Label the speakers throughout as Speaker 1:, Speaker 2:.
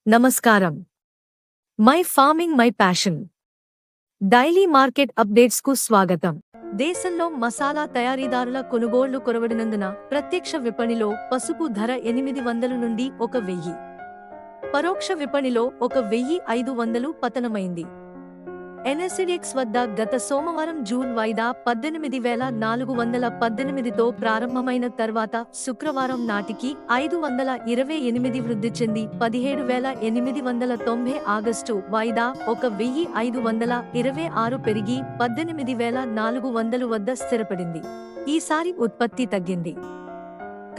Speaker 1: నమస్కారం. My farming my passion daily market updates కు స్వాగతం. దేశంలో మసాలా తయారీదారుల కొనుగోళ్లు కొరవడినందున ప్రత్యక్ష విపణిలో పసుపు ధర 800 నుండి 1000, పరోక్ష విపణిలో 1500 పతనమైంది. ఎన్ఎస్ఈడీఎక్స్ వద్ద గత సోమవారం జూన్ వాయిదా 18,418తో ప్రారంభమైన తర్వాత శుక్రవారం నాటికి 528 వృద్ధి చెంది 17,890, ఆగస్టు వాయిదా 1,526 పెరిగి 18,400 వద్ద స్థిరపడింది. ఈసారి ఉత్పత్తి తగ్గింది.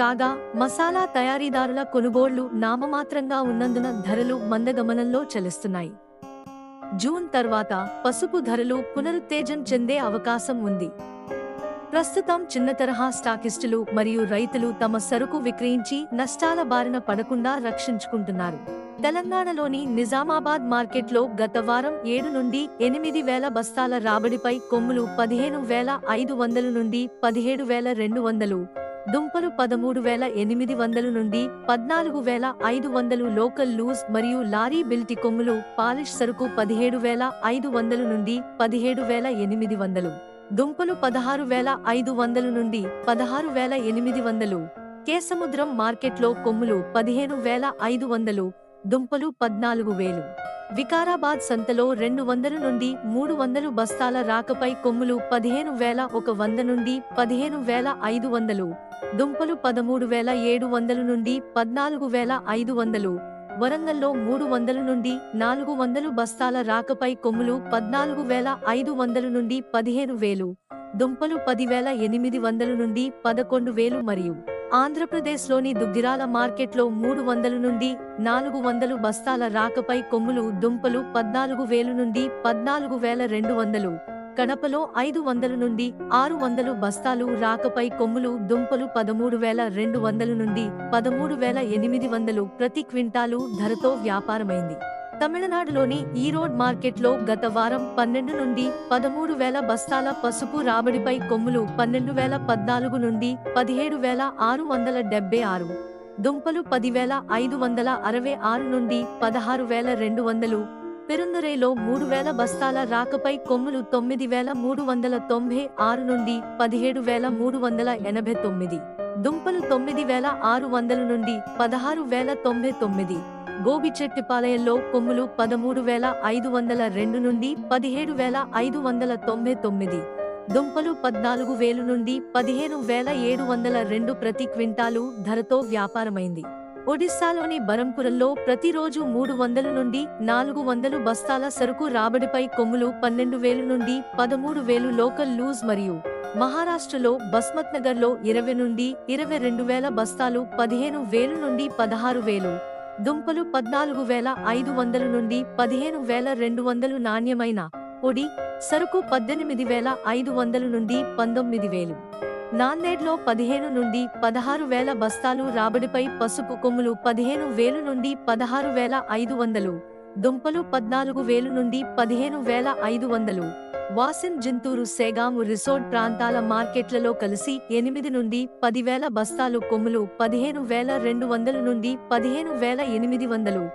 Speaker 1: కాగా మసాలా తయారీదారుల కొనుగోళ్లు నామమాత్రంగా ఉన్నందున ధరలు మందగమనంలో చలిస్తున్నాయి. జూన్ తర్వాత పసుపు ధరలు పునరుత్తేజం చెందే అవకాశం ఉంది. ప్రస్తుతం చిన్న తరహా స్టాకిస్టులు మరియు రైతులు తమ సరుకు విక్రయించి నష్టాల బారిన పడకుండా రక్షించుకుంటున్నారు. తెలంగాణలోని నిజామాబాద్ మార్కెట్లో గత వారం 7 నుండి 8,000 బస్తాల రాబడిపై కొమ్ములు 15,500 నుండి 17,200, దుంపలు 13,800 నుండి 14,500, లోకల్ లూజ్ మరియు లారీ బిల్టి కొమ్ములు పాలిష్ సరుకు 17,500 నుండి 17,800, దుంపలు 16,500 నుండి 16,800. కేసముద్రం మార్కెట్లో కొమ్ములు 15,500, దుంపలు 14,000. వికారాబాద్ సంతలో 200 నుండి 300 బస్తాల రాకపై కొమ్ములు 15,100 నుండి 15,500, దుంపలు 13,700 నుండి 14,500. వరంగల్లో 300 నుండి 400 బస్తాల రాకపై కొమ్ములు 14,500 నుండి 15,000, దుంపలు 10,800 నుండి 11,000. మరియు ఆంధ్రప్రదేశ్లోని దుగ్గిరాల మార్కెట్లో 300 నుండి 400 బస్తాల రాకపై కొమ్ములు దుంపలు 14,000 నుండి 14,200, కడపలో 500 నుండి 600 బస్తాలు రాకపై కొమ్ములు దుంపలు 13,200 నుండి 13,800 ప్రతి క్వింటాలు ధరతో వ్యాపారమైంది. తమిళనాడులోని ఈరోడ్ మార్కెట్లో గత వారం 12 నుండి 13,000 బస్తాల పసుపు రాబడిపై కొమ్ములు 12,014 నుండి 17,676, దుంపలు 10,566 నుండి 16,200. పెరుందురైలో 3,000 బస్తాల రాకపై కొమ్ములు 9,396 నుండి 17,389, దుంపలు 9,600 నుండి 16,099. గోబిచెట్టిపాలయంలో కొమ్ములు 13,502 నుండి 17,599, దుంపలు 14,000 నుండి 15,702 ప్రతి క్వింటాలు ధరతో వ్యాపారమైంది. ఒడిశాలోని బరంపురంలో ప్రతిరోజు 300 నుండి 400 బస్తాల సరుకు రాబడిపై కొమ్ములు 12,000 నుండి 13,000, లోకల్ లూజ్. మరియు మహారాష్ట్రలో బస్మత్నగర్లో 20 నుండి 22,000 బస్తాలు 15,000 నుండి 16,000, దుంపలు 14,500 నుండి 15,200. నాణ్యమైన పొడి సరుకు 18,500 నుండి 19,000. నాందేడ్లో 15 నుండి 16,000 బస్తాలు రాబడిపై పసుపు కొమ్ములు 15,000 నుండి 16,500, దుంపలు 14,000 నుండి 15,500. వాసిన్, జింతూరు, సేగాము, రిసోడ్ ప్రాంతాల మార్కెట్లలో కలిసి 8 నుండి 10,000 బస్తాలు కొమ్ములు 15,200 నుండి 15,800,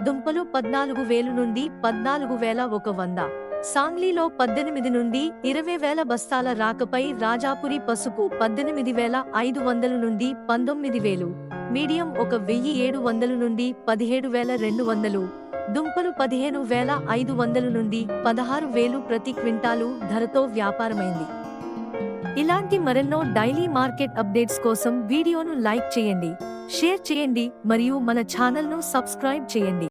Speaker 1: దుంపలు 14,000 నుండి 14,100. సాంగ్లీలో 18 నుండి 20,000 బస్తాల రాకపై రాజాపురి పసుపు 18,500 నుండి 19,000, మీడియం 1,700 నుండి 17,200, దుంపలు 15,500 నుండి 16,000 ప్రతి క్వింటాలు ధరతో వ్యాపారమైంది. ఇలాంటి మరెన్నో డైలీ మార్కెట్ అప్డేట్స్ కోసం వీడియోను లైక్ చేయండి, షేర్ చేయండి మరియు మన ఛానల్ను సబ్స్క్రైబ్ చేయండి.